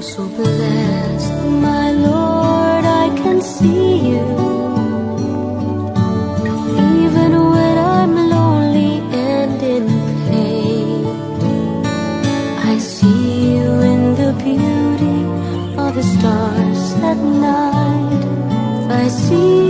so blessed, my Lord, I can see you. Even when I'm lonely and in pain, I see you in the beauty of the stars at night. I see